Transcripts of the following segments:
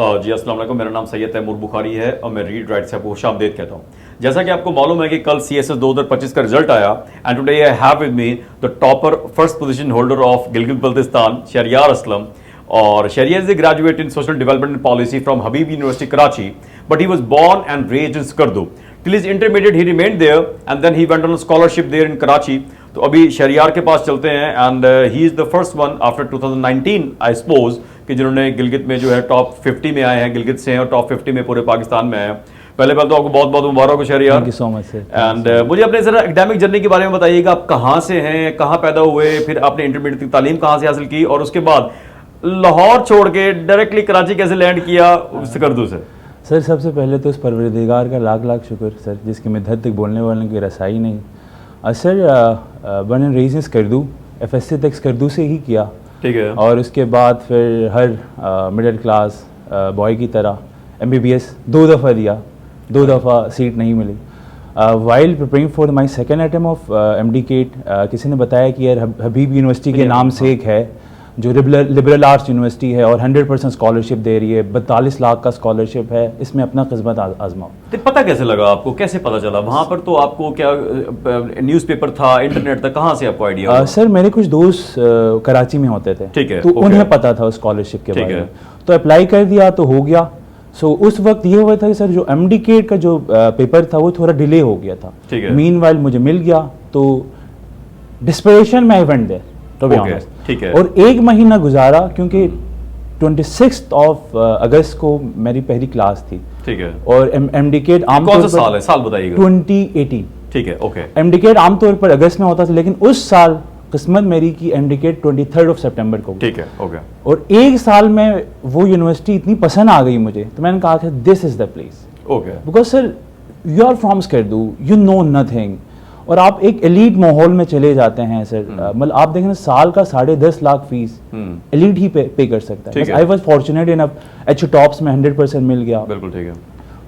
जी अस्सलाम वालेकुम, मेरा नाम सैयद तैमूर बुखारी है और मैं रीड राइट से आपको खुशामदीद कहता हूँ। जैसा कि आपको मालूम है कि कल CSS 2025 का रिजल्ट आया and today I have with me the topper first position holder of Gilgit Baltistan Shehryar Aslam. और Shehryar is a graduate in social development and policy from Habib university Karachi, but he was born and raised in Skardu. Till his intermediate he remained there and then he went on scholarship there in Karachi. तो अभी शहरियार के पास चलते हैं and he is the first one after 2019 I suppose कि जिन्होंने गिलगित में जो है टॉप 50 में आए हैं, गिलगित से हैं और टॉप 50 में पूरे पाकिस्तान में आए हैं। पहले तो आपको बहुत बहुत मुबारक हो Shahryar. Thank you so much sir. And मुझे अपने जरा एकेडमिक जर्नी के बारे में बताइएगा, आप कहाँ से हैं, कहाँ पैदा हुए, फिर आपने इंटरमीडिएट की तालीम कहाँ से हासिल की और उसके बाद लाहौर छोड़ के डायरेक्टली कराची कैसे लैंड किया स्कर्दू से? सर सबसे पहले तो उस परवरदिगार का लाख लाख शुक्र सर, जिसकी मदद तक बोलने वालों की रसाई नहीं। Sir one and raise Skardu, FSC तक स्कर्दू से ही किया, ठीक है। और उसके बाद फिर हर मिडिल क्लास बॉय की तरह MBBS 2 दफ़ा दिया, 2 दफ़ा सीट नहीं मिली। While preparing for my second attempt of MD-CAT किसी ने बताया कि यार हबीब यूनिवर्सिटी के नाम से एक है जो लिबरल आर्ट्स यूनिवर्सिटी है और 100% स्कॉलरशिप दे रही है, 42 लाख का स्कॉलरशिप है, इसमें अपना किस्मत आजमाओ। तो पता कैसे लगा आपको, कैसे पता चला वहां पर? तो आपको क्या न्यूज़पेपर था, इंटरनेट था, कहाँ से आपको आइडिया? सर मेरे कुछ दोस्त कराची में होते थे, ठीक है, तो उन्हें पता था स्कॉलरशिप के बारे में, तो अप्लाई कर दिया तो हो गया। सो उस वक्त ये हुआ था कि सर जो MD-CAT का जो पेपर था वो थोड़ा डिले हो गया था। मीनवाइल मुझे मिल गया, तो डिस्परेशन में I went there to be honest, ठीक है। और एक महीना गुजारा क्योंकि 26 अगस्त को मेरी पहली क्लास थी, ठीक है। और MD-CAT कौन सा साल है? साल बताइएगा। 2018, ठीक है, ओके। MD-CAT आमतौर पर अगस्त में होता था, लेकिन उस साल किस्मत मेरी की MD-CAT 23 सितंबर को, ठीक है, ओके। और एक साल में वो यूनिवर्सिटी इतनी पसंद आ गई मुझे, तो मैंने कहा कि this is the place, okay. Because sir you are from Skardu, you know nothing, और आप एक एलीट माहौल में चले जाते हैं सर। मतलब आप देखें साल का 10.5 लाख फीस एलीट ही पे कर सकता है। I was fortunate enough, HU-TOPS में 100% मिल गया, बिल्कुल ठीक है।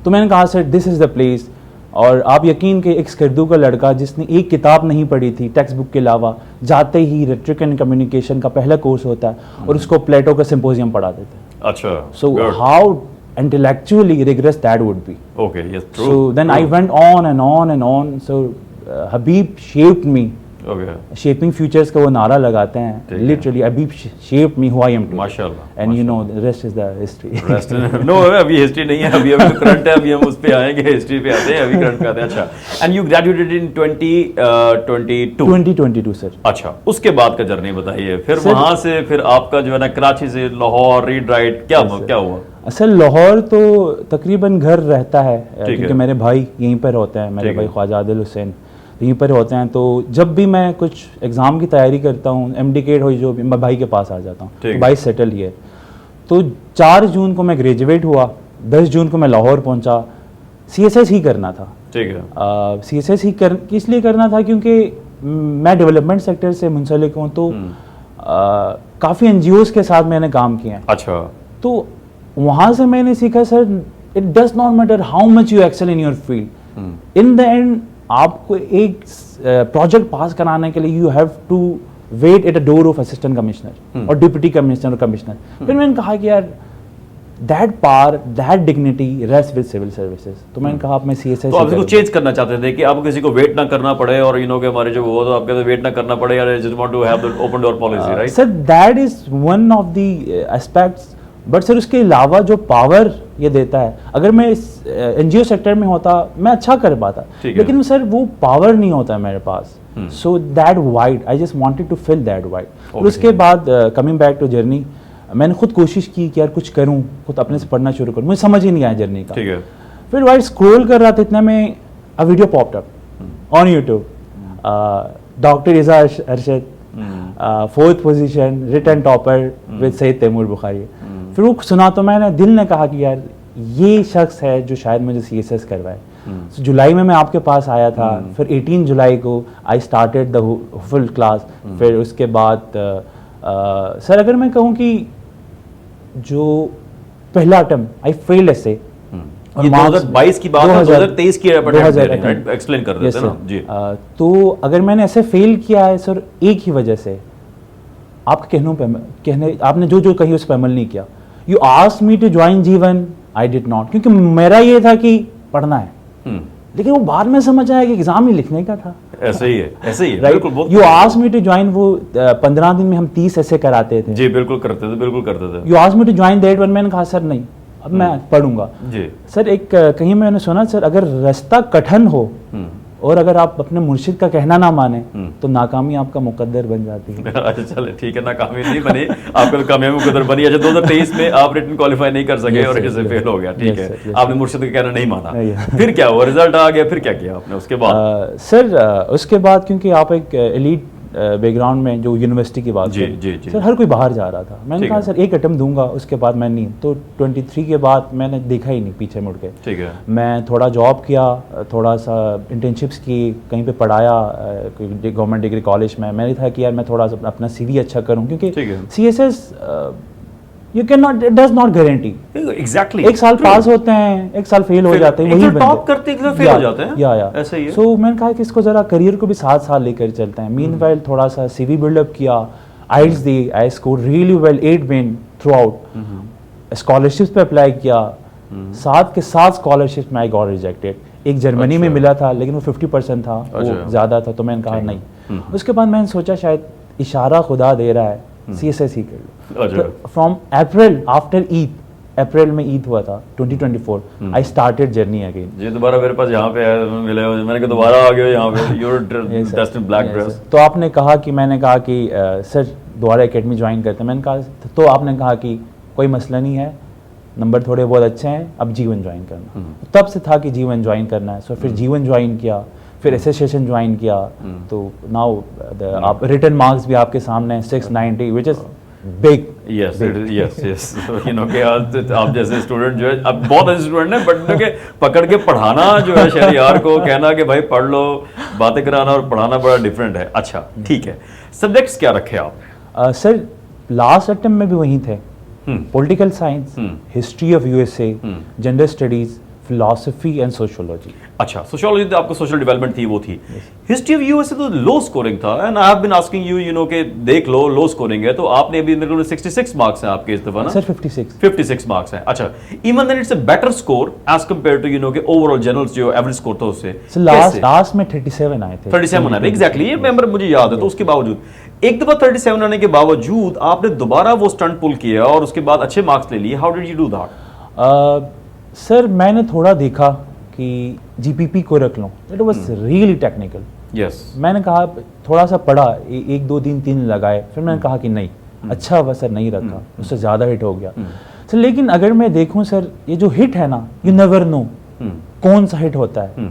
तो मैंने कहा sir this is the place. और आप यकीन के एक स्कर्दू का लड़का जिसने एक किताब नहीं पढ़ी थी टेक्स्ट बुक के अलावा, जाते ही रेट्रिक एंड कम्युनिकेशन का पहला कोर्स होता है और उसको प्लेटो का सिंपोजियम पढ़ा देते हैं। अच्छा, so how intellectually rigorous that would be. Okay, yes, true. So then I went on and on and on. So Habib shaped me. Okay. Shaping futures का वो नारा लगाते हैं. Literally Habib shaped me who I am today. माशाल्लाह. And you know the rest is the history. Rest no, अभी history नहीं है, अभी current है, अभी हम उस पे आएंगे, history पे आते हैं, अभी current पे आते हैं। अच्छा. And you graduated in 2022. 2022 sir. अच्छा. उसके बाद का जर्नी बताइए. फिर वहाँ से फिर आपका जो है ना कराची से लाहौर रीड राइट क्या हुआ? असल लाहौर तो तकरीबन घर रहता है क्योंकि मेरे भाई यहीं पर होते हैं, मेरे भाई ख्वाजा आदिल हुसैन यहीं पर होते हैं। तो जब भी मैं कुछ एग्ज़ाम की तैयारी करता हूँ, MD-CAT हो जो भी, मैं भाई के पास आ जाता हूँ, तो भाई सेटल ही है। तो 4 जून को मैं ग्रेजुएट हुआ, 10 जून को मैं लाहौर पहुँचा। CSS ही करना था, ठीक है। CSS ही इसलिए करना था क्योंकि मैं डेवलपमेंट सेक्टर से मुंसलिक हूँ, तो काफ़ी NGOs के साथ मैंने काम किया है। अच्छा। तो वहां से मैंने सीखा sir it does not matter how much you excel in your field, in the end आपको एक प्रोजेक्ट पास कराने के लिए you have to wait at a door of assistant commissioner और डिप्टी कमिश्नर और कमिश्नर। फिर मैंने कहा कि यार that power that dignity rest with civil services. तो मैंने कहा आप मैं CSS तो आप इसको चेंज करना चाहते थे कि आप किसी को वेट ना करना पड़े और यू नो के हमारे जो वो तो आपके वेट ना करना पड़े, यार just want to have the open door policy, right? Sir that is one of the aspects, but sir उसके अलावा जो पावर ये देता है, अगर मैं इस NGO सेक्टर में होता मैं अच्छा कर पाता, लेकिन सर वो पावर नहीं होता है मेरे पास। So that void I just wanted to fill that void. और उसके बाद कमिंग बैक टू जर्नी, मैंने खुद कोशिश की कि यार कुछ करूं, खुद अपने से पढ़ना शुरू करूं, मुझे समझ ही नहीं आया जर्नी का। फिर वाइड स्क्रॉल कर रहा था, इतना में a video popped up on YouTube, doctor Iza Arshad 4th position written topper with Syed Taimur Bukhari. फिर वो सुना तो मैंने दिल ने कहा कि यार ये शख्स है जो शायद मुझे CSS करवाए। So, जुलाई में मैं आपके पास आया था, फिर 18 जुलाई को I started the full class. फिर उसके बाद सर अगर मैं कहूँ कि जो पहला अटेम्प्ट आई फेल्ड ऐसे, और 2022 की बात है, 2023 की एक्सप्लेन कर देते हैं ना जी। तो अगर मैंने ऐसे फेल किया है सर एक ही वजह से, आपके कहने आपने जो जो कही उस पर अमल नहीं किया। You asked me to join Jeevan, I did not, क्योंकि मेरा ये था कि पढ़ना है, लेकिन वो बाद में समझ आया कि एग्जाम ही लिखने का था। ऐसे ही है, ऐसे ही है, राइट। बिल्कुल। You asked me to join, वो 15 दिन में हम 30 ऐसे कराते थे। जी बिल्कुल करते थे, बिल्कुल करते थे। You asked me to join that one, मैंने कहा सर नहीं, अब मैं पढ़ूंगा। जी सर एक कहीं मैंने सुना सर, अगर रास्ता कठिन हो और अगर आप अपने मुर्शिद का कहना ना माने तो नाकामी आपका मुकद्दर बन जाती है। अच्छा चले ठीक है, नाकामी नहीं बनी, आपका तो कामयाबी मुकद्दर बनी। अच्छा 2023 में आप रिटन क्वालिफाई नहीं कर सके और इससे फेल हो गया, ठीक है, आपने मुर्शिद का कहना नहीं माना, फिर क्या हुआ, रिजल्ट आ गया, फिर क्या किया आपने उसके बाद? सर उसके बाद क्योंकि आप एक एलीट बैकग्राउंड में जो यूनिवर्सिटी की बात जी, जी, जी। सर हर कोई बाहर जा रहा था, मैंने कहा सर एक अटेम्प्ट दूंगा, उसके बाद मैं नहीं, तो 23 के बाद मैंने देखा ही नहीं पीछे मुड़ के। ठीक है। मैं थोड़ा जॉब किया, थोड़ा सा इंटर्नशिप्स की, कहीं पे पढ़ाया गवर्नमेंट डिग्री कॉलेज में। मैंने था कि यार मैं थोड़ा सा अपना CV अच्छा करूं, क्योंकि CSS you can not, it does not guarantee. Exactly, एक साल पास होते हैं, एक साल फेल हो जाते हैं, वही टॉप करते हैं, फेल हो जाते हैं, या ऐसा ही है। सो मैंने कहा कि इसको जरा करियर को भी 7 साल लेकर चलते हैं। मीनवाइल थोड़ा सा CV बिल्डअप किया, आइल्स दी, I score really well, 8 main throughout, scholarships पे अप्लाई किया, 7 के 7 स्कॉलरशिप्स में आई गॉट रिजेक्टेड। एक जर्मनी में मिला था लेकिन वो 50% था, वो ज्यादा था, तो मैंने कहा नहीं। उसके बाद मैंने सोचा शायद इशारा खुदा दे रहा है, CSS ही कर लो। फ्रॉम अप्रैल, आफ्टर ईद, अप्रैल में ईद हुआ था 2024, आई स्टार्टेड जर्नी अगेन। जी दोबारा मेरे पास यहाँ पे मिले हो, मैंने कहा दोबारा आ गए यहाँ पे, you're dressed in black dress. तो आपने कहा कि, मैंने कहा कि सर दोबारा एकेडमी ज्वाइन करते हैं, मैंने कहा, तो आपने कहा कि कोई मसला नहीं है, नंबर थोड़े बहुत अच्छे हैं, अब जीवन ज्वाइन करना। तब से था कि जीवन ज्वाइन करना है, सो फिर जीवन ज्वाइन किया, फिर एसोसिएशन ज्वाइन किया, तो नाउ आप रिटन मार्क्स भी आपके सामने 690 which is big. Yes yes you know कि आप जैसे स्टूडेंट जो है, अब बहुत अच्छे स्टूडेंट हैं, बट के पकड़ के पढ़ाना जो है शहरियार को, कहना कि भाई पढ़ लो, बातें कराना और पढ़ाना बड़ा डिफरेंट है। अच्छा ठीक है, सब्जेक्ट्स क्या रखे आप? सर लास्ट अटेम्प्ट में भी वही थे, political science, history of USA, gender studies, philosophy and sociology. अच्छा सोशियोलॉजी तो आपको सोशल डेवलपमेंट थी, वो थी। हिस्ट्री ऑफ USA तो लो स्कोरिंग था, and I have been asking you know के देख लो लो स्कोरिंग है, तो आपने अभी मेरे को 66 मार्क्स हैं आपके इस दफा ना? सर 56 मार्क्स हैं। अच्छा, even then it's a better score as compared to you know के ओवरऑल जनरल्स जो एवरेज स्कोर था उससे। लास्ट में 37 आए थे। 37 आए, एग्जैक्टली, ये मेंबर मुझे याद है। तो उसके बावजूद एक दफा 37 आने के बावजूद आपने दोबारा वो स्टंट पुल किया और उसके बाद अच्छे मार्क्स ले लिए। How did you do that? Sir मैंने थोड़ा देखा कि GPP को रख लूं, it was really technical. Yes, मैंने कहा थोड़ा सा पढ़ा, 1 2 3 लगाए, फिर मैंने कहा कि नहीं, अच्छा असर नहीं रखा, उससे ज़्यादा हिट हो गया। सर लेकिन अगर मैं देखूं सर, ये जो हिट है ना, यू नेवर नो कौन सा हिट होता है।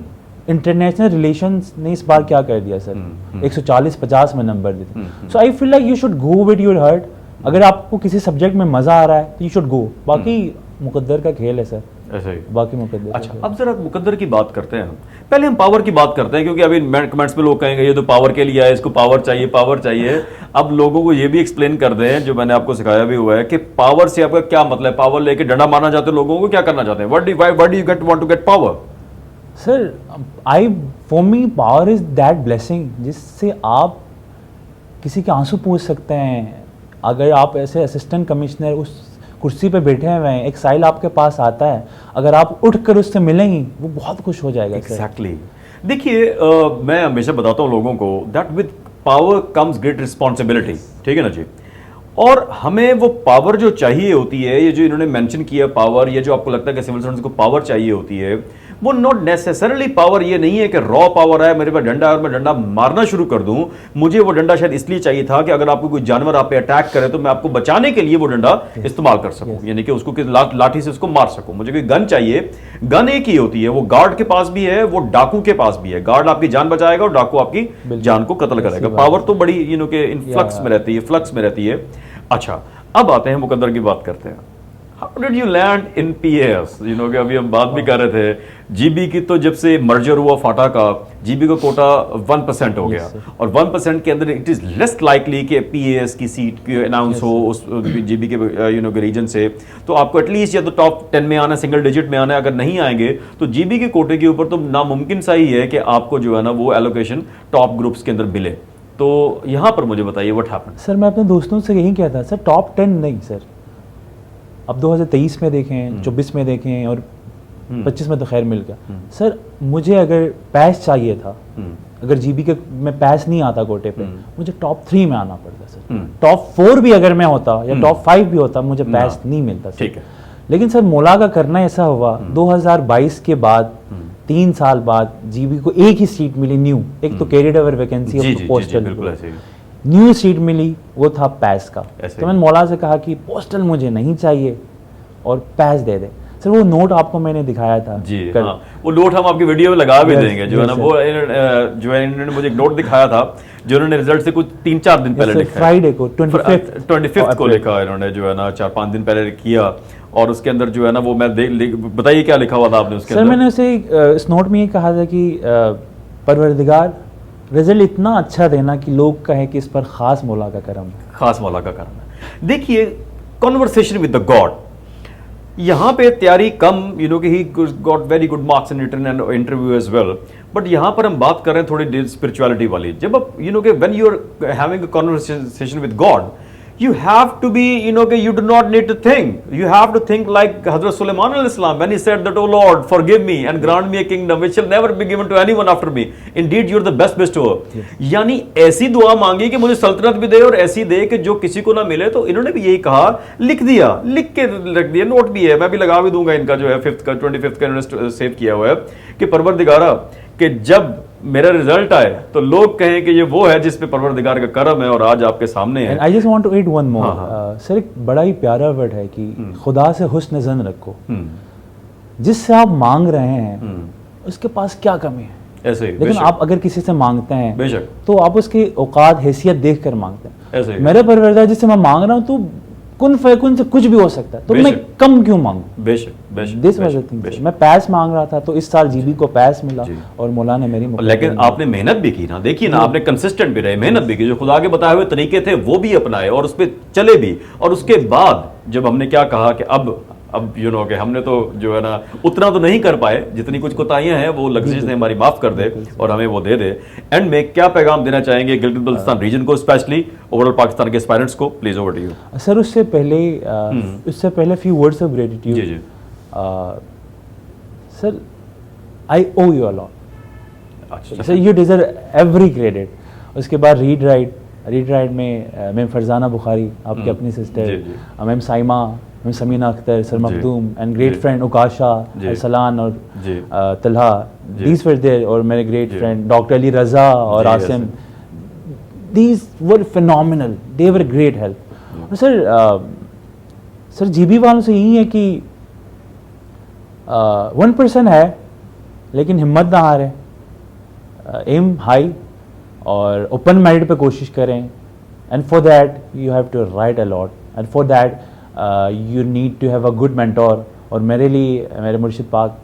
इंटरनेशनल रिलेशंस ने इस बार क्या कर दिया सर, 140-50 में नंबर देते। So I feel like you should go with your heart. अगर आपको किसी सब्जेक्ट में मजा आ रहा है तो यू शुड गो, बाकी मुकद्दर का खेल है सर, ऐसा ही बाकी मुकद्दर। अच्छा, अब जरा मुकद्दर की बात करते हैं हम। पहले हम पावर की बात करते हैं, क्योंकि अभी कमेंट्स में लोग कहेंगे ये तो पावर के लिए है, इसको पावर चाहिए, पावर चाहिए। अब लोगों को ये भी एक्सप्लेन कर दें, जो मैंने आपको सिखाया भी हुआ है, कि पावर से आपका क्या मतलब है। पावर लेके डंडा मारना चाहते हो लोगों को, क्या करना चाहते हैं? What do you want to get power? Sir for me power is that blessing जिससे आप किसी के आंसू पूछ सकते हैं। अगर आप ऐसे असिस्टेंट कमिश्नर उस कुर्सी पे बैठे हुए हैं, एक साइल आपके पास आता है, अगर आप उठकर उससे मिलेंगी, वो बहुत खुश हो जाएगा। एग्जैक्टली। देखिए मैं हमेशा बताता हूँ लोगों को that with power comes great responsibility, ठीक है ना जी। और हमें वो पावर जो चाहिए होती है, ये जो इन्होंने मेंशन किया पावर, ये जो आपको लगता है कि सिविल सर्वेंट्स को पावर चाहिए होती है, वो नॉट नेसेसरली पावर ये नहीं है कि रॉ पावर है, मेरे पास डंडा है और मैं डंडा मारना शुरू कर दूं। मुझे वो डंडा शायद इसलिए चाहिए था कि अगर आपको कोई जानवर आप पे अटैक करे तो मैं आपको बचाने के लिए वो डंडा इस्तेमाल कर सकूं, यानी कि उसको लाठी से उसको मार सकूं। मुझे कोई गन चाहिए, गन एक ही होती है, वो गार्ड के पास भी है, वो डाकू के पास भी है। गार्ड आपकी जान बचाएगा और डाकू आपकी जान को कत्ल करेगा। पावर तो बड़ी यू नो के इनफ्लक्स में रहती है, फ्लक्स में रहती है। अच्छा, अब आते हैं मुकद्दर की बात करते हैं। How did you land in PAS? You know कि अभी हम बात भी कर रहे थे, जीबी की तो जब से मर्जर हुआ फाटा का, जीबी का कोटा 1% हो गया, और 1% के अंदर इट इज लेस लाइकली कि PAS की सीट अनाउंस हो उस जीबी के यू नो के रीजन से। तो आपको एटलीस्ट या तो टॉप 10 में आना, सिंगल डिजिट में आना है। अगर नहीं आएंगे तो जीबी के कोटे के ऊपर तो नामुमकिन सा ही है कि आपको जो है ना वो एलोकेशन टॉप ग्रुप्स के अंदर मिले। तो यहाँ पर मुझे बताइए व्हाट हैपेंड? सर मैं अपने दोस्तों से यही कहता, सर टॉप 10 नहीं सर, अब 2023 में देखें, 24 में देखें और 25 में तो खैर मिल गया। सर मुझे अगर पैस चाहिए था, अगर जीबी के में पैस नहीं आता कोटे पे, मुझे टॉप 3 में आना पड़ता सर। टॉप 4 भी अगर मैं होता या टॉप 5 भी होता, मुझे पैस नहीं मिलता सर। लेकिन सर मोला का करना ऐसा हुआ 2022 के बाद 3 साल बाद जीबी को एक ही सीट मिली न्यू, एक तो career over vacancy postal, new seat मिली, वो था पैस का। तो मैंने मौला से कहा कि पोस्टल मुझे नहीं चाहिए और पैस दे दे। सर वो नोट आपको मैंने दिखाया था जी, हाँ, वो नोट हम आपकी वीडियो में लगा भी देंगे, जो है ना, वो जो है इन्होंने मुझे एक नोट दिखाया था जो इन्होंने रिजल्ट से कुछ 3-4 दिन पहले लिखा, फ्राइडे को 25 को लिखा इन्होंने, जो है ना 4-5 दिन पहले किया। और उसके अंदर जो है ना वो मैं बताइए क्या लिखा हुआ था आपने उसके अंदर? सर मैंने उसे इस नोट में ये कहा था कि परवरदिगार रिजल्ट इतना अच्छा देना कि लोग कहें कि इस पर खास मौला का करम है, खास मौला का करम है। देखिए कॉन्वर्सेशन विद द गॉड, यहाँ पे तैयारी कम, यू नो कि he got very good marks in written and interview as well, but यहाँ पर हम बात कर रहे हैं थोड़ी स्पिरिचुअलिटी वाली। जब आप यू नो कि when you are having a conversation with God, you have to be, you know, you do not need to think. You have to think like Hazrat Sulaiman al-Islam when he said that, "Oh Lord, forgive me and grant me a kingdom which shall never be given to anyone after me. Indeed, you are the best bestower." यानी ऐसी दुआ मांगी कि मुझे सल्तनत भी दे और ऐसी दे कि जो किसी को ना मिले। तो इन्होंने भी यही कहा, लिख दिया, लिख के रख दिया, नोट भी है, मैं भी लगा भी दूंगा इनका, जो है 25th का इन्होंने सेव किया हुआ है कि परवरदिगारा कि जब मेरा रिजल्ट आए तो लोग कहें कि ये वो है जिस पे परवरदिगार का करम है और आज आपके सामने है। I just want to add one more sir, एक बड़ा ही प्यारा वर्ड है कि खुदा से हुस्न ज़न रखो। जिससे आप मांग रहे हैं उसके पास क्या कमी है, ऐसे ही, लेकिन आप अगर किसी से मांगते हैं बेशक तो आप उसकी औकात हैसियत देख कर मांगते हैं। ऐसे ही, मेरे परवरदिगार जिससे मैं मांग रहा हूँ तो कुन फयकुन से कुछ भी हो सकता है, तो मैं कम क्यों मांगू? बेशक बेशक, दिस वाज द थिंग। मैं पैस मांग रहा था तो इस साल जीबी को पैस मिला और मौला ने मेरी, लेकिन आपने मेहनत भी की ना, देखिए ना, आपने कंसिस्टेंट भी रहे, मेहनत भी की, जो खुदा के बताए हुए तरीके थे वो भी अपनाए और उस पर चले भी। और उसके बाद जब हमने क्या कहा कि अब यू नो कि हमने तो जो है ना उतना तो नहीं कर पाए, जितनी कुछ कोताहियां हैं वो लग्जरीज ने हमारी माफ कर दे और हमें वो दे दे। एंड में क्या पैगाम देना चाहेंगे गिलगित बल्तिस्तान रीजन को, स्पेशली ओवरऑल पाकिस्तान के एस्पायरेंट्स को? Please over to you sir. उससे पहले फ्यू वर्ड्स ऑफ ग्रेटिट्यूड। जी जी sir, I owe you a lot sir, you deserve every credit. उसके बाद रीड राइट में मैम फरजाना बुखारी, आपकी अपनी sister, ma'am Saima, ma'am Samina Akhtar, sir Makhdoom and great friend Ukasha, Salan और तलहा, दीज वर देयर, और मेरे ग्रेट फ्रेंड डॉक्टर अली रजा और Asim, these were phenomenal, they were great help. Sir GB वालों से यही है कि 1% है लेकिन हिम्मत ना हारे, एम हाई और ओपन माइंड पे कोशिश करें, and for that you have to write a lot, and for that you need to have a good mentor. और मेरे लिए मेरे मुर्शिद पाक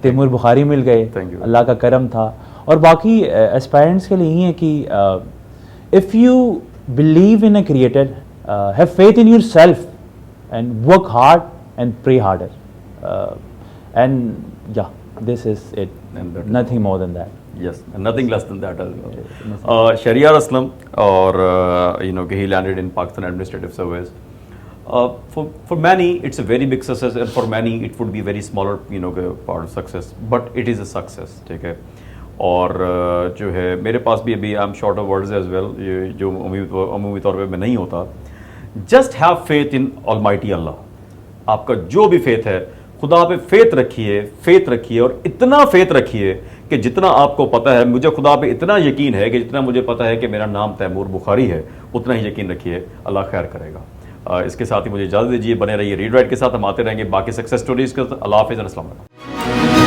तैमूर बुखारी मिल गए, अल्लाह का करम था। और बाकी एस्पायरेंट्स के लिए यही है कि if you believe in a creator, have faith in yourself and work hard and pray harder, and yeah this is it, nothing more than that. Yes, nothing less than that as well. Shahryar Aslam, or you know, he landed in Pakistan Administrative Service. For many, it's a very big success, and for many, it would be very smaller, you know, part of success. But it is a success, ठीक है। और जो है मेरे पास भी अभी I am short of words as well, जो अमूमी तौर पे मैं नहीं होता। Just have faith in almighty Allah. आपका जो भी फेथ है, खुदा पे फेथ रखिए और इतना फेथ रखिए कि जितना आपको पता है, मुझे खुदा पे इतना यकीन है कि जितना मुझे पता है कि मेरा नाम तैमूर बुखारी है, उतना ही यकीन रखिए, अल्लाह खैर करेगा। इसके साथ ही मुझे इजाज़त दीजिए, बने रहिए रीड राइट के साथ, हम आते रहेंगे बाकी सक्सेस स्टोरीज के साथ। अल्लाह हाफ़िज़, अस्सलाम वालेकुम।